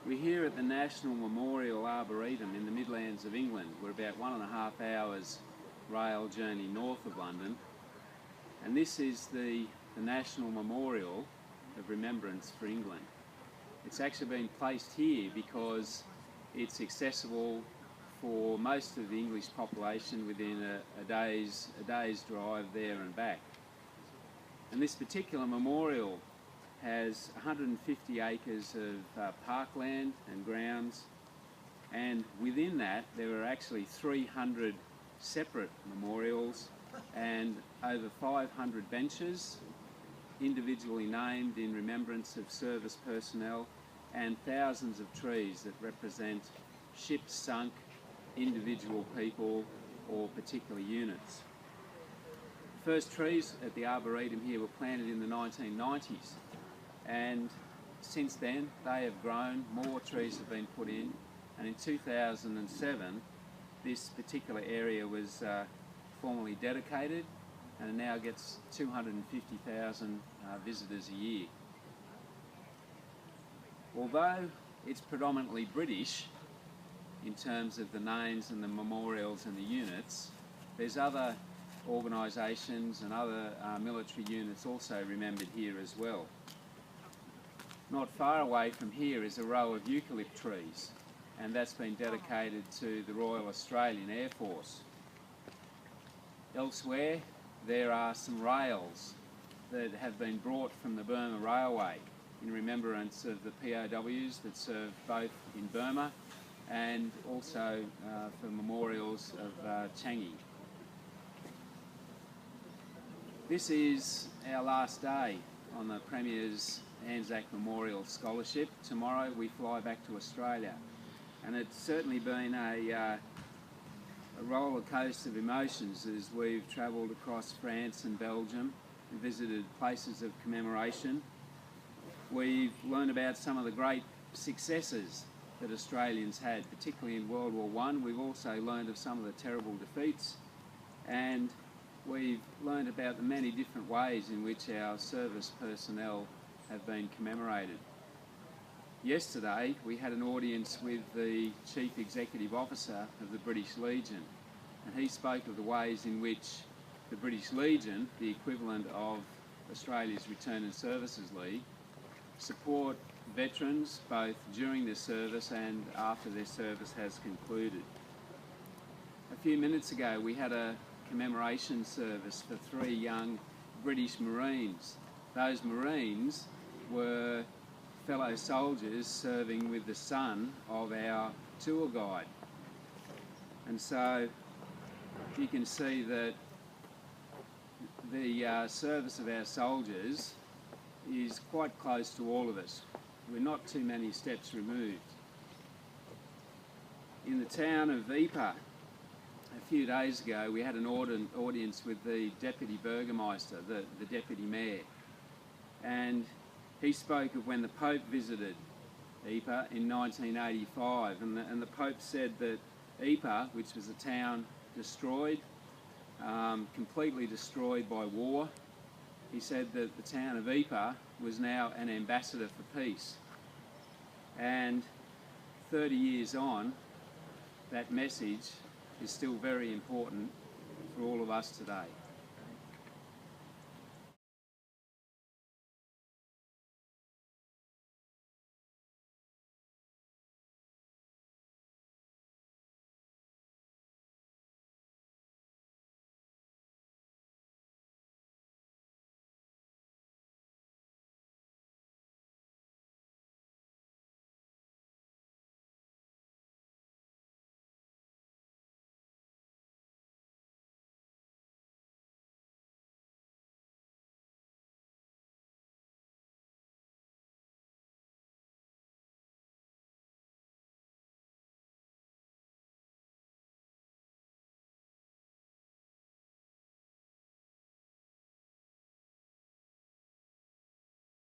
We're here at the National Memorial Arboretum in the Midlands of England. We're about 1.5 hours rail journey north of London, and this is the National Memorial of Remembrance for England. It's actually been placed here because it's accessible for most of the English population within a day's drive there and back. And this particular memorial has 150 acres of parkland and grounds, and within that there are actually 300 separate memorials and over 500 benches individually named in remembrance of service personnel, and thousands of trees that represent ships sunk, individual people or particular units. The first trees at the Arboretum here were planted in the 1990s, and since then they have grown, more trees have been put in, and in 2007 this particular area was formally dedicated and now gets 250,000 visitors a year. Although it's predominantly British in terms of the names and the memorials and the units, there's other organisations and other military units also remembered here as well. Not far away from here is a row of eucalypt trees, and that's been dedicated to the Royal Australian Air Force. Elsewhere there are some rails that have been brought from the Burma Railway in remembrance of the POWs that served both in Burma and also for memorials of Changi. This is our last day on the Premier's ANZAC Memorial Scholarship. Tomorrow we fly back to Australia, and it's certainly been a roller coaster of emotions as we've travelled across France and Belgium and visited places of commemoration. We've learned about some of the great successes that Australians had, particularly in World War I. We've also learned of some of the terrible defeats, and we've learned about the many different ways in which our service personnel have been commemorated. Yesterday we had an audience with the Chief Executive Officer of the British Legion, and he spoke of the ways in which the British Legion, the equivalent of Australia's Return and Services League, support veterans both during their service and after their service has concluded. A few minutes ago we had a commemoration service for 3 young British Marines. Those Marines were fellow soldiers serving with the son of our tour guide, and so you can see that the service of our soldiers is quite close to all of us. We're not too many steps removed. In the town of Ypres a few days ago we had an audience with the Deputy Burgomaster, the Deputy Mayor, and he spoke of when the Pope visited Ypres in 1985, and the Pope said that Ypres, which was a town destroyed, completely destroyed by war, he said that the town of Ypres was now an ambassador for peace. And 30 years on, that message is still very important for all of us today.